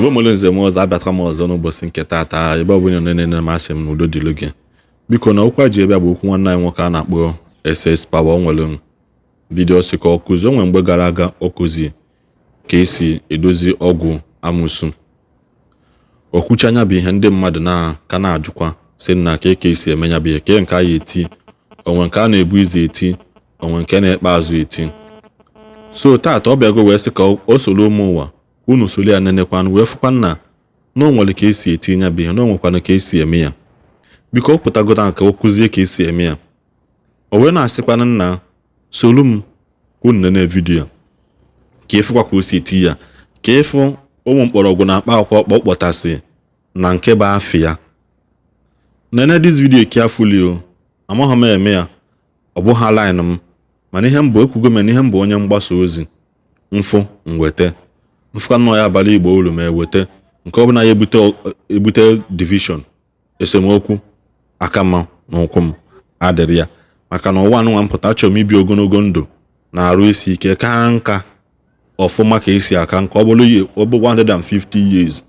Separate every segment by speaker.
Speaker 1: Igbo mụrụ nze m ọzọ abịatara m ọzọ n'ụbọchị nke taata ebe ọ bụla na masị m n'udo dịlụ gị. Biko na okwu ji ebe bụ okwu nwanne anyị nwoke a na-akpọ SS Power. O nwere vidio si ka ọ kụzi onwe mgbe gara aga ọ kụzi ka esi edozi ọgwụ amụsụ. Okwuchi anya bụ ihe ndị mmadụ ka na-ajụkwa si na ka esi eme ya bụ ihe ke nke a ya eti onwe nke a na-ebu izi eti onwe nke na-ekpe azụ eti. So taata ọ bịago wee sị ka o soro ụmụ ụwa unu soli ya nenekwanụ wee fụkwa na o nwere ka esi etinye bụ ihe na o nwekwana ka esi eme ya. Biko ọ pụtagota ka o kụzie ka esi eme ya. O wee na-asịkwana nna solu m unu nene vidiyo ka ịfụkwa ka o si eti ya ka ịfụ ụmụ mkpọrọgwụ na akpa akwa ọkpọ kpọtasị na nke bụ afị ya. Nene this video carefully o. Amaghị m eme ya ọ bụ ha line m mana ihe mbụ ekwugo m na ihe mbụ onye mgbasa ozi mfụ mweta mfụka nnọọ ya abalị Igbo olu ma eweta nke ọ bụla ya ebute division esemokwu aka mma na ụkwụ m adịrị ya maka na ụwa anụnwa mpụta achọrọ m ibi ogologo ndụ na arụ isi ike ka nka ọfụma ka esi aka nka ọ bụrụ 150 years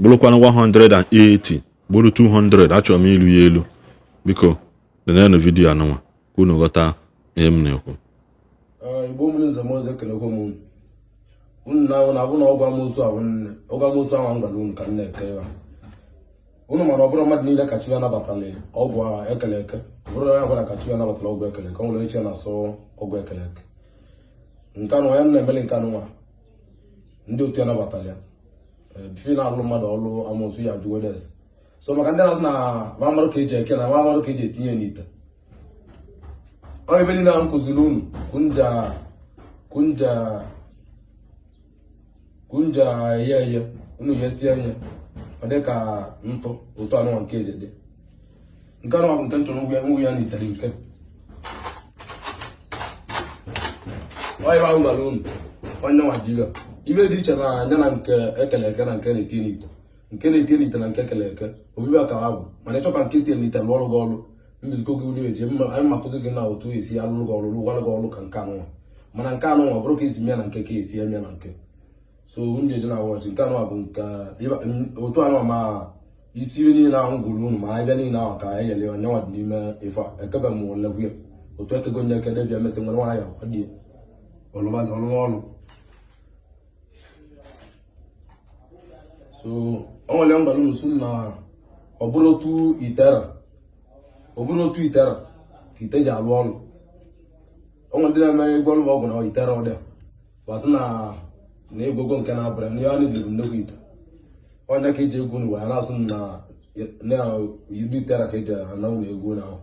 Speaker 1: bụrụkwana 180 bụrụ 200 achọrọ m ilu ya elu. Biko denenụ vidiyo anụnwa ka unu ghọta ihe m na-ekwu.
Speaker 2: Igbo mmiri nze m ọzọ ekelekwa m unu na-abụ na ọgwụ amụsụ ahụ ngwara unu ka m na-eke ya unu mana ọ bụrụ mmadụ niile ka chi ya nabatara ọgwụ ekele eke ọ bụrụ ya gwara ka chi ya nabatara ọgwụ ekele eke ọ nwere echi na-asọ ọgwụ ekele eke nke anụ ya na-emeli nke anụ nwa ndị otu ya nabatara ya bife na-alụ mmadụ ọlụ amụsụ ya jụwedes. So maka ndị na-asị na mamarụ ka eji eke na mamarụ ka eji etinye n'ite ọ ebe niile ahụ kụziri unu kunja eye unu ya sie anya ọ dị ka ntụ otu anụnwa nke eji dị nke anụnwa bụ nke nchọrọ ngwụ ya n'itere nke ọ ebe ahụ gwara unu onye nwa dị ya ibe dị iche na anya na nke ekele eke na nke na-eti n'ite nke na-eti n'ite na nke ekele eke obibi aka ha bụ mana ịchọ ka nke eti n'ite lụọ ọrụ gị ọrụ mbizikọ gị ulu eji anyị makụzi gị na otu esi alụrụ gị ọrụ lụgwara gị ọrụ ka nke anụnwa mana nke anụnwa bụrụ ka esi mịa na nke ka esi emịa na nke so njeje na wọchị nke anụnwa bụ nke otu anụnwa ma isi iwe niile ahụ gwuru unu ma ahịbịa niile ahụ ka anyị nyere onye nwa dị n'ime ife a ekebe m olegwu ya otu ekego nye eke debịa mesị nwere nwaanyị akwadie ọlụmazi ọlụrụ ọrụ. So o nwere mgbara unu su na ọ bụrụ otu itera ka ite ji alụ ọrụ. O nwere ndị na-eme ego ọrụ ọgwụ na itera ọ dị basị na egogo nke na-abụra na ya na-ebibu nnukwu ite onye ka eji egwu n'ụwa ya na-asụ na ibu itera ka eji ana ụlọ egwu na ahụ.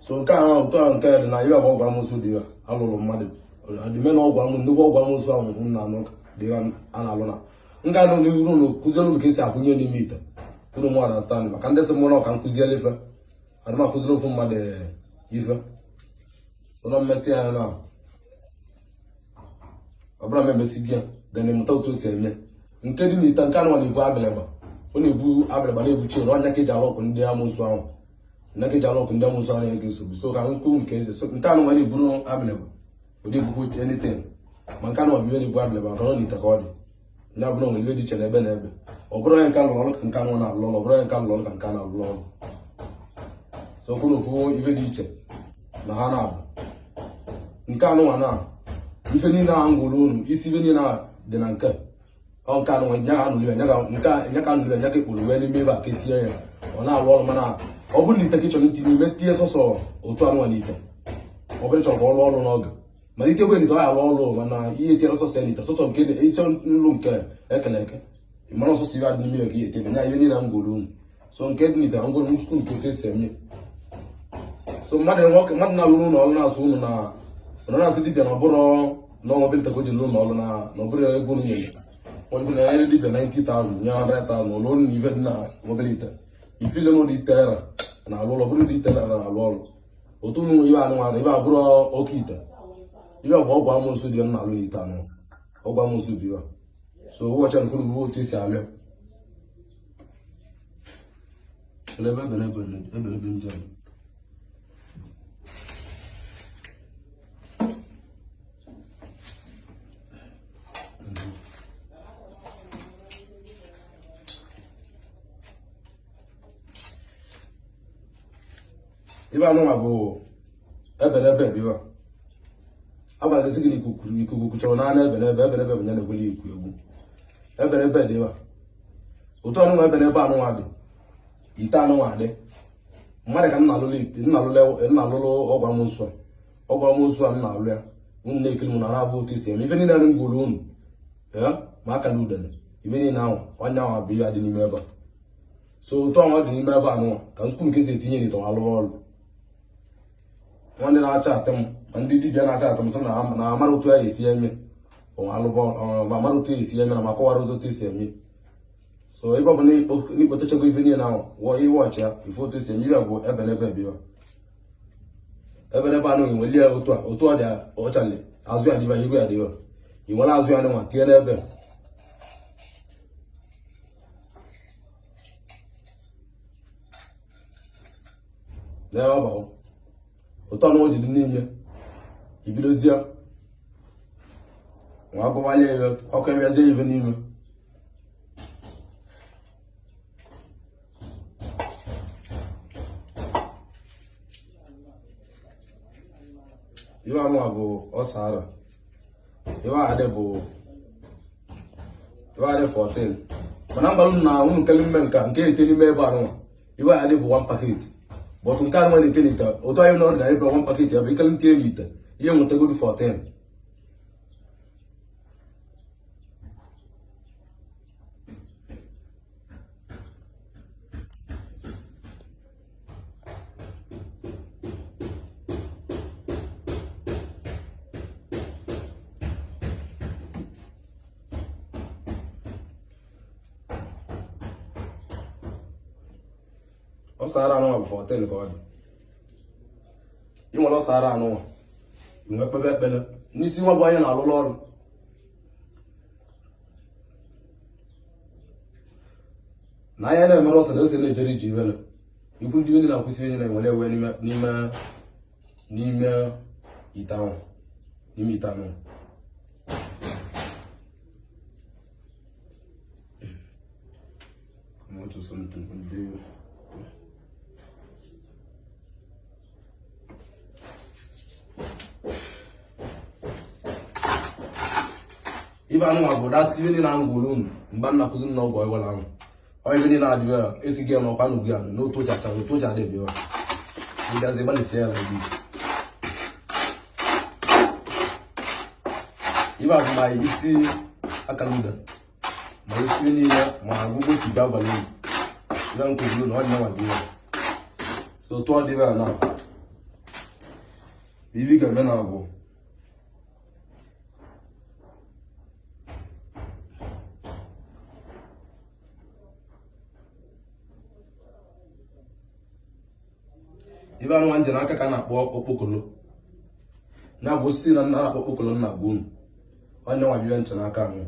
Speaker 2: So nke ahụ ụtọ ahụ nke dị na iwe bụ ọgwụ amụsụ dị ya alụrụ mmadụ adịme na nnukwu ọgwụ amụsụ ahụ na anụ dị ya a na-alụ na nga anụ n'ihu ụlọ kụziere ụlọ ka esi akwụnye n'ime ite unu mụ understand maka ndị sị mụrụ ka nkụziere ife adịma akụziri ofu mmadụ ife ụlọ mmesị anya na ọ bụla m emesi gị ya dị na ịmụta otu o si eme nke dị n'ite nke anụnwa na-ebu abịlịgba ọ na-ebu abịlịgba na-ebuchi ere ọnya ka eji alọkụ ndị amụsụ ahụ nya ka eji alọkụ ndị amụsụ ahụ na-ege nsogbu. So ka nkwu nke eze nke anụnwa na-eburu abịlịgba ụdị ebubu anything ma nke anụnwa bụ ihe na-ebu abịlịgba maka ọ n'ite ka ọ dị nya bụrụ nwere ibe dị iche n'ebe na ebe ọ bụrụ onye nke alụrụ ọrụ ka nke anụ na-alụ ọrụ ọ bụrụ onye nke alụrụ ọrụ ka nke a na-alụ ọrụ. So kwuru ofu ibe dị iche na ha na-abụ nke anụnwa na ife niile ahụ ngwụrụ unu isi ibe niile dị na nke ọ nke anụnwa nya ka anụlụ ya nya ka anụlụ ya nya ka ekporo wee n'ime ebe a ka esie ya ọ na-alụ ọrụ mana ọ bụrụ na ite ka ị chọrọ itinye ime tinye sọsọ otu anụnwa na ite ọ bụrụ chọrọ ka ọ lụọ ọrụ n'oge mana ite gwe nite ọ ya alụ ọrụ mana ihe tiere sọsọ ya n'ite sọsọ nke ịchọ nlụ nke ekele eke mara ọsọsọ ibe adị n'ime ya ka ihe etiebe nya ibe niile m gwụrụ unu. So nke dị n'ite ngwụrụ nchukwu nke otu esi eme. So mmadụ na-alụrụ ụlọ ọrụ na-asụ unu na na-asị dibịa na ọ bụrụ na ọnwa belita ka o ji lụrụ ụlọ ọrụ na ọ bụrụ ego unu nyere onye bụ na nyere dibịa 90,000 nye 100,000 ụlọ ọrụ na ife dị na mobilita ifile m dị itera na alụ ọrụ bụrụ dị itera na alụ ọrụ otu unu nwe ibe anụnwara ibe abụrụ oke ite ibe bụ ọgwụ amụsụ dị m na-alụ n'ite anụ ọgwụ amụsụ dị ya. So ụbọchị a nkwuru bụ otu esi alụ ebe ndị a ibe anụnwa bụ ebenebe biwa agbalịsị gị ikuku kuchọrọ na ebenebe bụ ya na-egweli ikwu egwu ebenebe dịwa otu anụnwa ebenebe anụnwa dị ite anụnwa dị mmadụ ka nna alụlụ ọgwụ amụsụ a nna alụ ya unu na-ekiri m na na-abụ otu isi eme ife niile na ngwuru unu ma aka na udene ife niile ahụ onye ahụ bụ ihe dị n'ime ebe a so otu ahụ dị n'ime ebe anụnwa ka nsukwu nke si etinye n'ite alụ ọrụ nwanne na-acha atị m ma ndị dibịa na-acha atị m sị na amara otu ya esi eme ma amara otu esi eme na ma kọwara ụzọ otu esi eme so ebe ọ bụ na ikpochachago ife niile ahụ wụọ ihe ọchị ya ife otu esi eme ihe bụ ebenebe biwa ebenebe anụ nweli ya otu ọ dị ọchali azụ ya dịba ihu ya dịba i nwere azụ ya nwa tinye n'ebe n'ebe ọ otu ọnụ ji dị n'ime ibidozie nwa agụwali ya ọkụ ebezie ife n'ime iwe anụwa bụ ọsara iwe adị 14 mana mgbalụ na unu nkele mme nke ete n'ime ebe anụwa iwe adị bụ 1 paketi bọtụ nke anụnwa na-ete n'ite otu anyị n'ọrụ na ebe 1 paketi ebe ikele ntinye n'ite ihe nwetagoro 14 ọsara anụnwa bụ 14 ka ọ dị ị nwere ọsara anụnwa inwe ekpebe ekpele n'isi nwa bụ anya na-alụlụ ọrụ na anya na-emere ọsọ na ose na-ejere iji iwele ikwu ndị onye na-akwụsị onye na-enwere ewe n'ime ite ahụ ibe anụnwa bụ dati ihe niile ahụ gwuru unu mgbe m na-akụzi m n'ọgwụ ọgwụla ahụ onye ihe niile adịbe ya esighị ya n'ọkwa n'ugwu ya n'otu ụja adịbe ya ịgazi gbalịsie ya na ibe ibe abụ ma isi aka n'uda ma isi niile ma agwụgwọ ka ibe abalị ibe nkụziri na onye nwa dị ya so otu ọ dịbe ya na ibi ga-eme na agwụ ibe anụnwa nje n'aka ka a na-akpọ okpokolo na bụ osisi na na-akpọ okpokolo nna gbu unu onye nwa bibe nche n'aka ahụ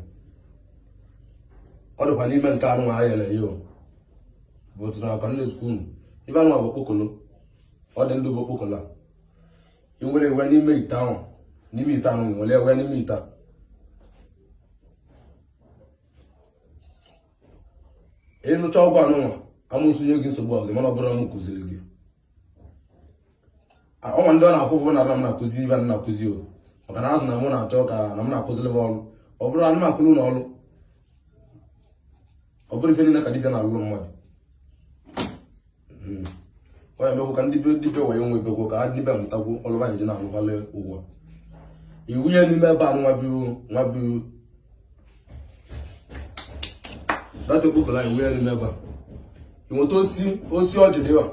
Speaker 2: ọ dịkwa n'ime nke anụnwa ayere ya bụ otu na aka nne skulu ibe anụnwa bụ okpokolo ọ dị ndụ bụ okpokolo a ị nwere ewe n'ime ite ahụ nwere ewe n'ime ite ịlụcha ọgwụ anụnwa amụsụnye gị nsogbu ọzọ mana ọ bụrụ m kụziri gị ọnwa ndị ọ na-afụ na m na-akụzi ibe m na-akụzi maka na azụ na mụ na-achọ ka na m na-akụziri m ọrụ ọ bụrụ anụ m akụrụ na ọrụ ọ bụrụ ife niile ka dibịa na-alụrụ mmadụ ọ ya mekwu ka ndị dibịa wee nwe bekwo ka ha dibịa mụtakwu ọlụba anyị ji na-alụbalị ụgwọ iwu nye n'ime ebe a nwa biu data okpokolo anyị wee n'ime ebe a inweta osi ọjị dịwa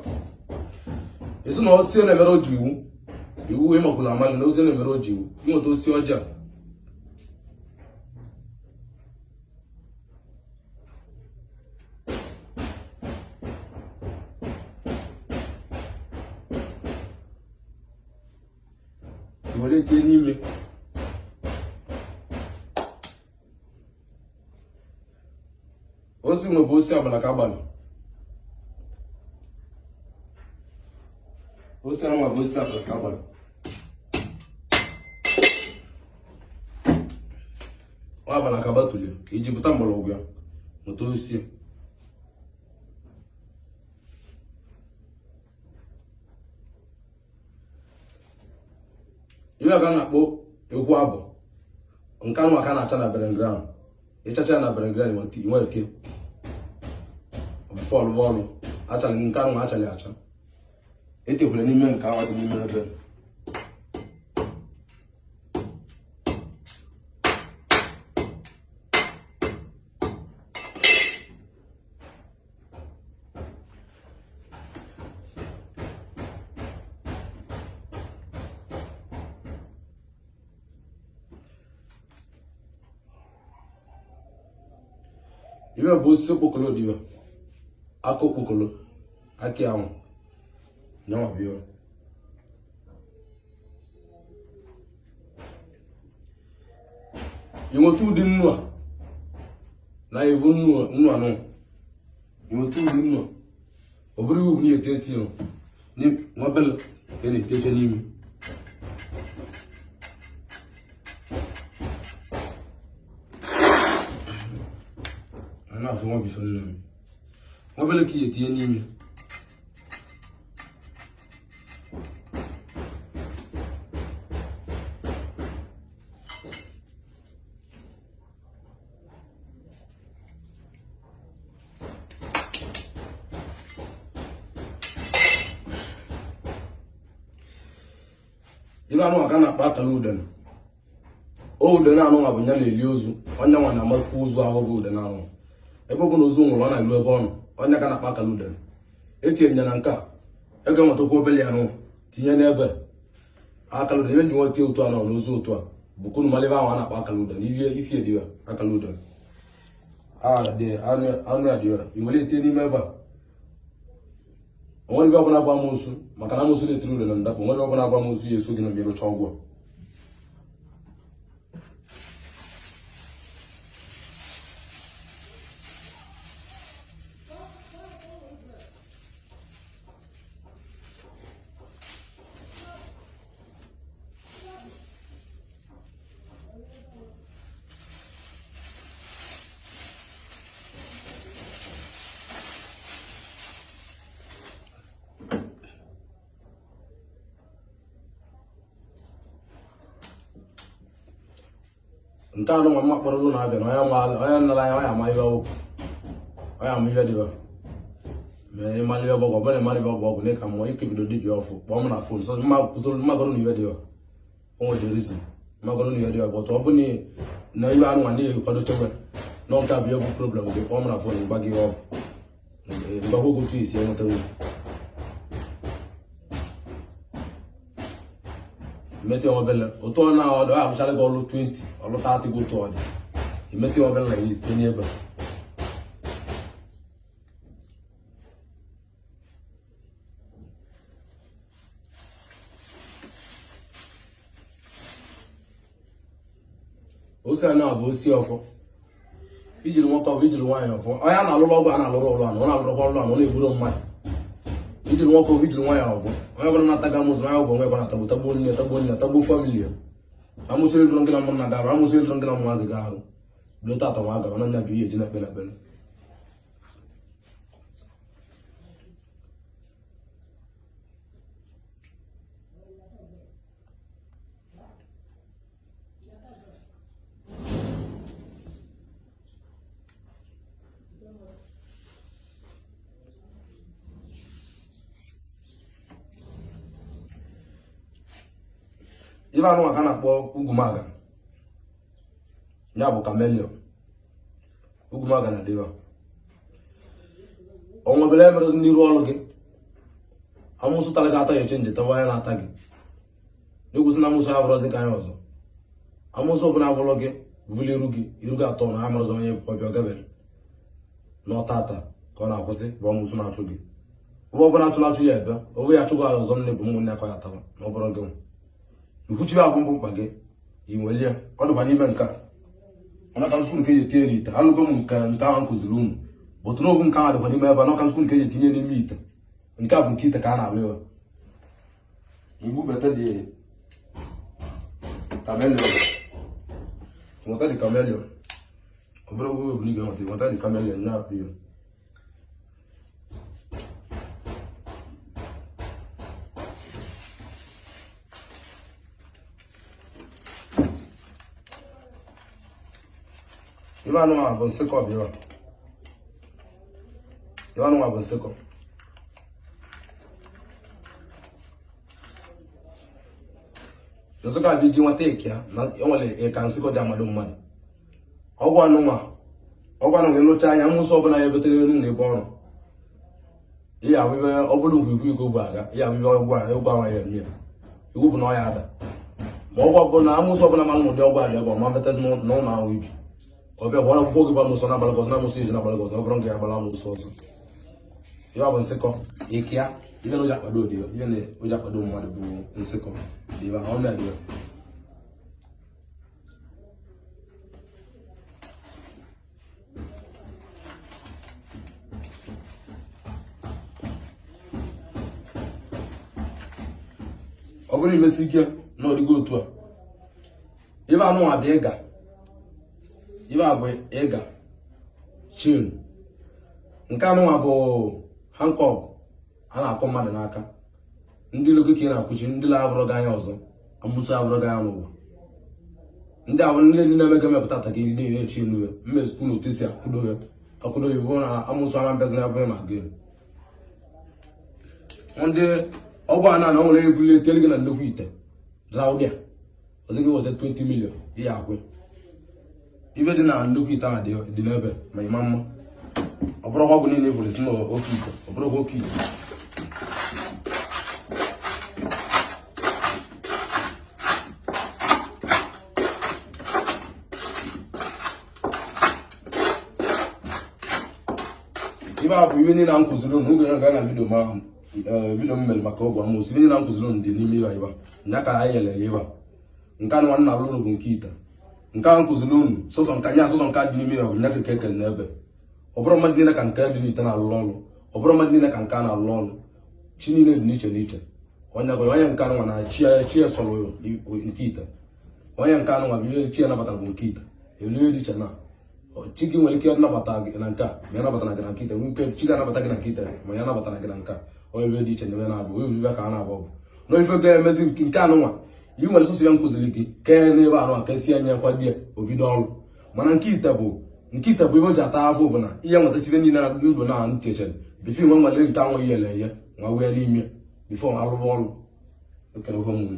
Speaker 2: esi na osi na-emere oji iwu ịmakwụla amalị na osi na-emere oji iwu inweta osi ọjị a were etinye n'ime osi nwe bụ osi abalị ka abalị osi anụnwa bụ osi abalị ka abalị ọ abalị ka batụli iji pụta mgbọrọgwụ ya mụta osi iwe ga na-akpọ egwu abụ nke anụ aka na-acha na berengram ịchacha na berengram inwe eke fọlụ ọrụ achara nke anụ achara acha etekwere n'ime nke ahụ dị n'ime ebe iwe bụ osisi okpokolo dị iwe aka okpokolo aki ahụ nyanwa bụ iwe inweta ụdị nnu a na evu nnu anụ inweta ụdị nnu ọ bụrụ iwu bụ na-ete esi nwabele ka ị na-eteche n'ime na-afụ nwa bifo nne m nwabele ka ị etinye n'ime ibe anụ aka na-akpa akara udene udene anụ nwa bụ ya na-eli ozu onye nwa na-amakwa ozu ahụ bụ udene anụ ebe ọ bụ na ozu nwụrụ ọ na-elu ebe ọnụ onye ka na-akpa akara udene etinyere ya na nke a ego nwetakwa obele ya nụ tinye n'ebe akara udene ebe ji nweta otu anọ na ozu otu a bụ kwunu malebe ahụ a na-akpa akara udene ihe isi ediwe akara udene anụ ya dịwa i nwere etinye n'ime ebe a onwere ibe ọbụla gba amosu maka na amosu na-etiri ure na ndapụ onwere ọbụla gba amosu ya eso gị na mgbe rụcha ọgwụ nke anụ nwa mma kpọrọ ụlọ na-abịa na onye nara anya onye ama ibe ọgwụ onye ama ibe dịba mee ịmara ibe ọgwụ ọbụla ịmara ibe ọgwụ ọgwụ na ka mmụọ ike bido dibịa ọfụ kpọọ m na fon so mmagoro na iwe dịba o nwere rizi mmagoro na iwe dịba bọtụ ọ bụ na iwe anụ nwa n'ihi kwadochebe na nke abịa egwu problem gị kpọọ m na fon mgba gị ọgwụ mgbagwo ogo otu esi enweta uru imeti obele otu ọ na-ọdụ abụchara gị ọrụ 20 ọrụ 30 gị otu ọ dị imeti obele na list enye ebe osi a na-abụ osi ọfọ ijiri nwoke ọfọ ijiri nwaanyị ọfọ onye a na-alụrụ ọgwụ a na-alụrụ ọrụ anụ ọ na-alụrụkwa ọrụ anụ ọ na-eburu mmadụ ijiri nwoke ọfọ ijiri nwaanyị ọfọ onye ọbụla na-ataga amụsụ onye ọgwụ onwe ebe na-atagbu tagbuo nne tagbuo famili ya amụsụ eluru nke na mụ na gara amụsụ eluru nke na mụazị ga ahụ bido tata nwa agara na nya bụ ihe eji na-ekpe na ekpere ibe anụ maka na-akpọ ugwumaga ya bụ kamelion ugwumaga na dịwa onwebele emere n'iru ọrụ gị amụsụ tara gị atọ ya eche nje tawa ya na-ata gị n'egwusi na amụsụ ya bụrọzi ka anya ọzọ amụsụ ọbụla avụrụ gị vụli iru gị atọ na ha marụzọ onye ọbịa ogabere na ọta ata ka ọ na-akwụsị bụ amụsụ na-achụ gị ụgbọ ọbụla achụ ya ebe owe ya achụgụ ọzọ nne bụ ụmụnne akọ ya tawa na ọ bụrụ gị ikwuchibe ahụ mbụ mkpa gị inwelie ọ dịkwa n'ime nke a ọnaka nzukwu nke eji etinye n'ite alụgo m nke ahụ nkụziri unu bụtụ n'ovu nke ahụ dịkwa n'ime ebe n'ọka nzukwu nke eji etinye n'ime ite nke a bụ nke ite ka a na-alụ ya igbu bete dị kamelion nweta dị kamelion ọ bụrụ oge obu n'ige nweta dị kamelion ya apụ ya ibe anụnwa bụ nsịkọ bịa ibe anụnwa bụ nsịkọ nsịkọ abịa iji nwata eke ya na enwere ka nsịkọ dị amadụ mmadụ ọgwụ anụnwa ịlụcha anya mmụsọ ọbụla ya ebetere elu na ebe ọrụ ihe ahụibe ọbụla ugwu iko bụ aga ihe ahụibe ọgwụ ahụ ya eme iwu bụ na ọ ya ada ma ọgwụ ọbụla amụsọ ọbụla ma ụdị ọgwụ adị ebe ọ ma betezi n'ụlọ ahụ ibi ọbịa gwara akwụkwọ gị ba amụsọ na-abalị gọzọ na amụsọ iji na-abalị gọzọ ọ bụrụ nke ya agbala amụsọ ọzọ ihe ọ bụ nsịkọ ike ya ihe na oji akpado odiwe ihe na oji akpado mmadụ bụ nsịkọ dịba ọ na-adịwe ọ bụrụ imesi ike na ọdịgo otu a ibe anụ abịa ibe abụ ịga chin nke anụnwa bụ hankọp a na-akọ mmadụ n'aka ndị logo ka ị na-akwụchi ndị na-abụrụ gị anya ọzọ amụsụ abụrụ gị anya n'ụwa ndị ahụ ndị na-emega mepụta ata ka iri na-echi elu ya mmezikwu na otu esi akwụdo ya bụ na amụsụ ama mbezi na abụghị ma gị ndị ọgwụ a na nwere ebuli eteli gị na nnukwu ite raụdịa ọzọ gị weta 20 million ihe akwụ ibe dị na nnukwu ite ahụ dị n'ebe ma ịma mma ọ bụrụ ọgwụ niile ebuli si n'oke ite ọ bụrụ oke ite ibe a bụ ibe niile m kụziri unu oge ga na vidio ma vidio m mere maka ọgwụ amụsị niile m kụziri unu dị n'ime ịba nya ka anyị nyere ya ịba nke a nwanna alụ ụlọ bụ nke ite nke ahụ kụziri unu sọsọ nke anyị asụsọ nke dị n'ime ịba bụ nya ka ekele n'ebe ọ bụrụ mmadụ niile ka nke dị n'ite na-alụ ọrụ ọ bụrụ mmadụ niile ka nke a na-alụ ọrụ chi niile dị n'iche n'iche onye nke anụnwa na chi ya sọrọ nke ite onye nke anụnwa bụ ihe chi ya nabatara bụ nke ite elu dị iche na chi gị nwere ike ịnabata gị na nke a ma ya nabatara gị na nke ite nwere ike chi ga-anabata gị na nke ite ma ya nabatara gị na nke a onye ife dị iche na ebe na-abụ ovive ka a na-abụ ọgụ na ife ga-emezi nke anụnwa i nwere sọsọ ya nkụziri gị kee n'ebe anụnwa ka esi anya kwa di obido ọrụ mana nke ite bụ ebe o ji ata afọ bụ na ihe nwetasịrị niile na ndụ na ntị echere bifo nwe nwere nke anwụ ihe ele ya nwa wee n'ime bifo arụrụ ọrụ ekele omume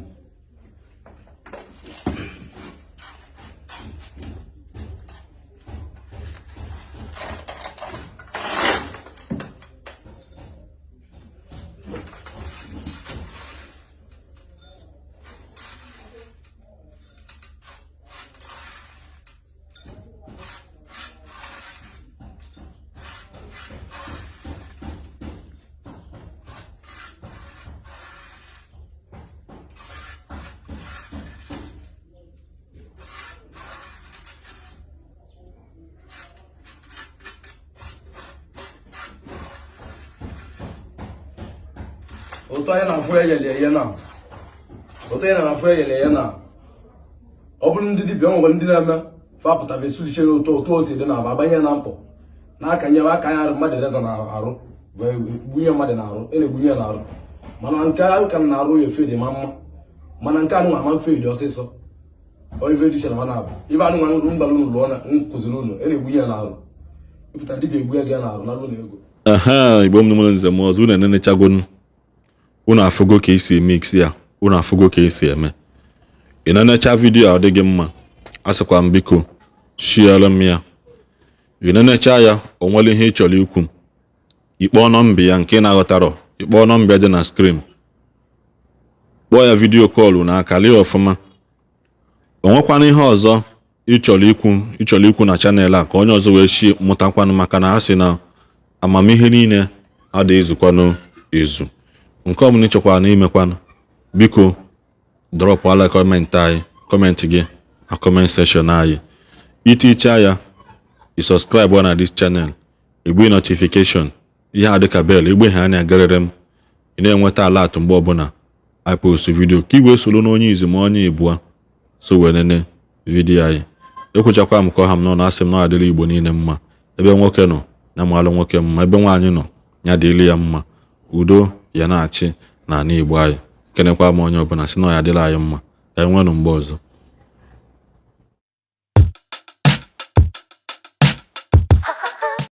Speaker 2: otu anyị na-afụ eyele ya na ọ bụrụ ndị dibịa nwere ndị na-eme fapụtara esulichere otu o si dị na aba abanye na mkpọ n'aka nyewe aka anya mmadụ reza na arụ gbunye mmadụ na arụ na-egbunye ya na arụ mana nke ahụ ka na arụ ya efe dị ma mma mana nke anụnwa ama mfe dị ọsịsọ ife dị iche na mana abụ ibe anụnwa mgbara unu lụọ na nkụziri unu na-egbunye ya na arụ ịpụta dibịa egbu ya gị na arụ na alụ na ego
Speaker 1: igbo m nwere nze m ọzọ unu enenechagon unu afụgo ka esi mix ya unu afụgo ka esi eme ị na-enecha vidiyo a ọ dịghị mma asịkwa m biko shiere m ya ị na-enecha ya o nwere ihe ị chọrọ ikwu ikpọọ nọmba ya nke na-aghọtarọ ikpọọ nọmba dị na skrin kpọọ ya vidiyo kọlụ na akali ọfụma o nwekwana ihe ọzọ ị chọrọ ikwu na chanel a ka onye ọzọ wee shi mụtakwanụ maka na ha si na amamihe niile adịghị ezukwanụ ezu nke ọbụla ịchọkwara na imekwanụ biko drọpụala kọmentị gị na kọment sekshọn anyị iticha ya isọskraịbụ na dis chanel igbe notifikeshọn ihe a dịka bel igbe ha na-agarịrị m ị na-enweta alat mgbe ọbụla ipost vidio ka igwe soro n'onye izu ma onye ibua so wee nene vidiyo anyị ekwuchakwa m ka ọha m nọ na asị m na ọ adịrị igbo niile mma ebe nwoke nọ na maalụ nwoke mma ebe nwaanyị nọ ya dịrị ya mma udo ya na-achị n'ala igbo anyị kenekwa m onye ọbụla si na ọ ya dịrị anyị mma ka anyị nwenụ mgbe ọzọ